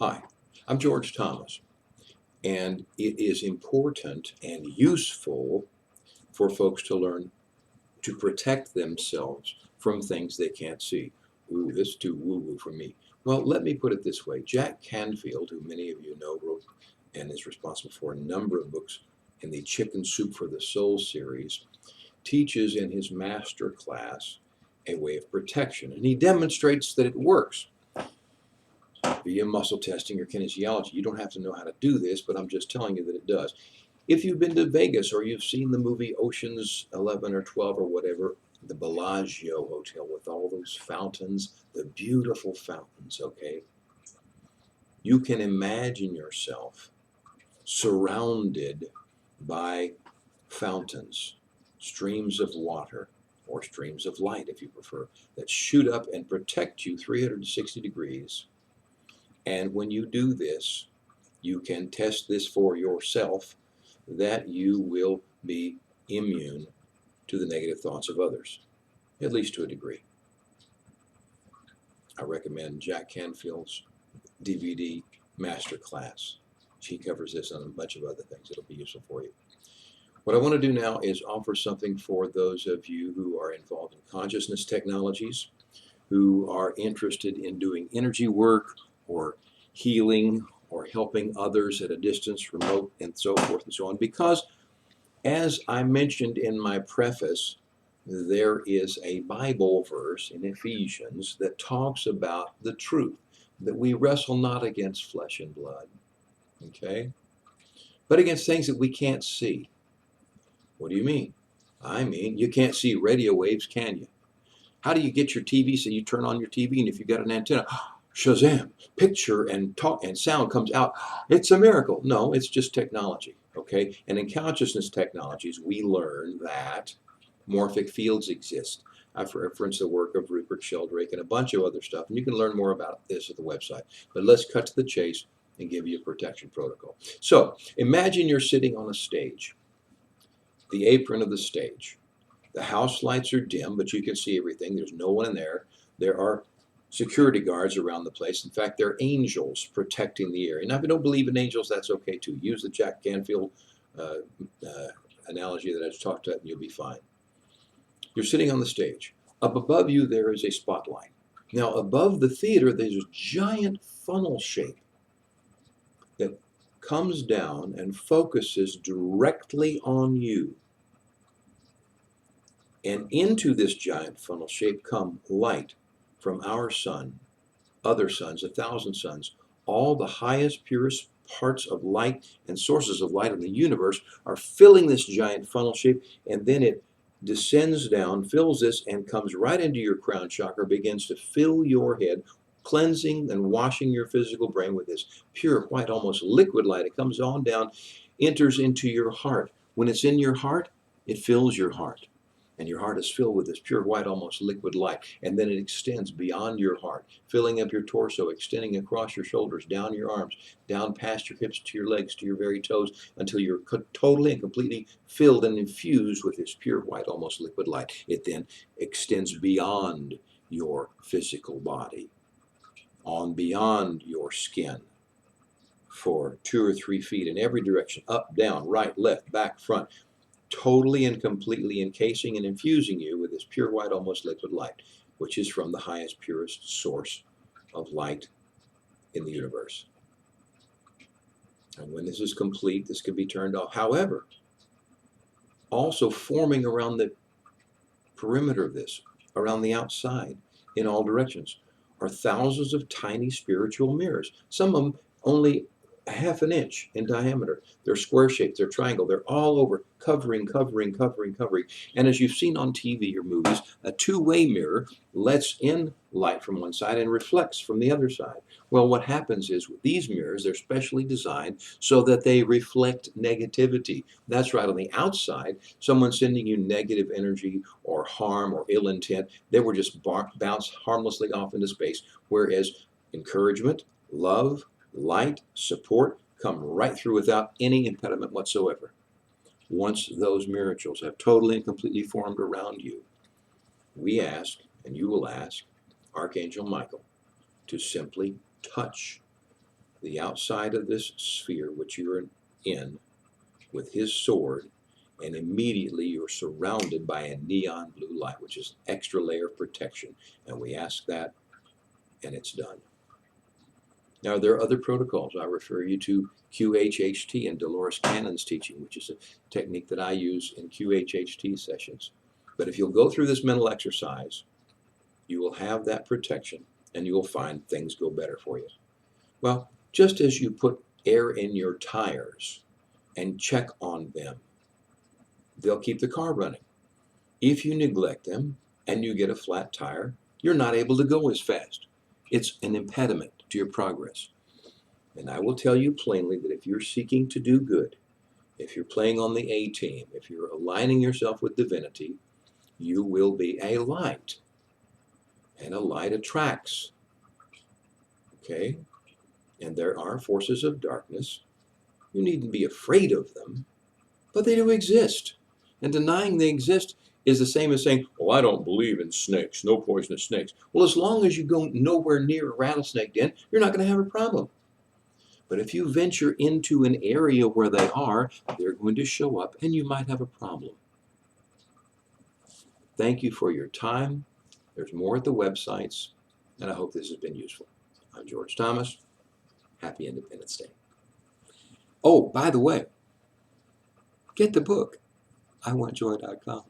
Hi, I'm George Thomas, and it is important and useful for folks to learn to protect themselves from things they can't see. Ooh, this is too woo-woo for me. Well, let me put it this way. Jack Canfield, who many of you know, wrote and is responsible for a number of books in the Chicken Soup for the Soul series, teaches in his master class a way of protection, and he demonstrates that it works via muscle testing or kinesiology. You don't have to know how to do this, but I'm just telling you that it does. If you've been to Vegas or you've seen the movie Ocean's 11 or 12 or whatever, the Bellagio Hotel with all those fountains, the beautiful fountains, okay? You can imagine yourself surrounded by fountains, streams of water, or streams of light, if you prefer, that shoot up and protect you 360 degrees. And when you do this, you can test this for yourself that you will be immune to the negative thoughts of others, at least to a degree. I recommend Jack Canfield's DVD Masterclass. She covers this and a bunch of other things. It'll be useful for you. What I want to do now is offer something for those of you who are involved in consciousness technologies, who are interested in doing energy work or healing or helping others at a distance, remote, and so forth and so on. Because, as I mentioned in my preface, there is a Bible verse in Ephesians that talks about the truth, that we wrestle not against flesh and blood, okay, but against things that we can't see. What do you mean? I mean, you can't see radio waves, can you? How do you get your TV so you turn on your TV and if you've got an antenna, Shazam, picture and talk and sound comes out. It's a miracle. No, it's just technology, okay? And in consciousness technologies, we learn that morphic fields exist. I've referenced the work of Rupert Sheldrake and a bunch of other stuff, and you can learn more about this at the website. But let's cut to the chase and give you a protection protocol. So imagine you're sitting on a stage, the apron of the stage. The house lights are dim, but you can see everything. There's no one in there. There are security guards around the place. In fact, there are angels protecting the area. Now, if you don't believe in angels, that's okay too. Use the Jack Canfield analogy that I just talked about, and you'll be fine. You're sitting on the stage. Up above you, there is a spotlight. Now, above the theater, there's a giant funnel shape that comes down and focuses directly on you. And into this giant funnel shape come light from our sun, other suns, 1,000 suns. All the highest, purest parts of light and sources of light in the universe are filling this giant funnel shape, and then it descends down, fills this, and comes right into your crown chakra, begins to fill your head, cleansing and washing your physical brain with this pure, white, almost liquid light. It comes on down, enters into your heart. When it's in your heart, it fills your heart. And your heart is filled with this pure white, almost liquid light. And then it extends beyond your heart, filling up your torso, extending across your shoulders, down your arms, down past your hips, to your legs, to your very toes, until you're totally and completely filled and infused with this pure white, almost liquid light. It then extends beyond your physical body, on beyond your skin, for 2 or 3 feet in every direction, up, down, right, left, back, front, totally and completely encasing and infusing you with this pure white, almost liquid light, which is from the highest, purest source of light in the universe. And when this is complete, this can be turned off. However, also forming around the perimeter of this, around the outside, in all directions, are thousands of tiny spiritual mirrors. Some of them only a half an inch in diameter. They're square shaped, they're triangle, they're all over, covering. And as you've seen on TV or movies, a two-way mirror lets in light from one side and reflects from the other side. Well, what happens is with these mirrors, they're specially designed so that they reflect negativity. That's right, on the outside, someone sending you negative energy or harm or ill intent, they will just bounce harmlessly off into space, whereas encouragement, love, light, support come right through without any impediment whatsoever. Once those miracles have totally and completely formed around you, we ask, and you will ask, Archangel Michael to simply touch the outside of this sphere, which you're in, with his sword, and immediately you're surrounded by a neon blue light, which is an extra layer of protection. And we ask that, and it's done. Now, there are other protocols. I refer you to QHHT and Dolores Cannon's teaching, which is a technique that I use in QHHT sessions. But if you'll go through this mental exercise, you will have that protection, and you will find things go better for you. Well, just as you put air in your tires and check on them, they'll keep the car running. If you neglect them and you get a flat tire, you're not able to go as fast. It's an impediment to your progress. And I will tell you plainly that if you're seeking to do good, if you're playing on the A team, if you're aligning yourself with divinity, you will be a light. And a light attracts. Okay? And there are forces of darkness. You needn't be afraid of them, but they do exist. And denying they exist is the same as saying, "Oh, I don't believe in snakes, no poisonous snakes." Well, as long as you go nowhere near a rattlesnake den, you're not going to have a problem. But if you venture into an area where they are, they're going to show up and you might have a problem. Thank you for your time. There's more at the websites, and I hope this has been useful. I'm George Thomas. Happy Independence Day. Oh, by the way, get the book, iwantjoy.com.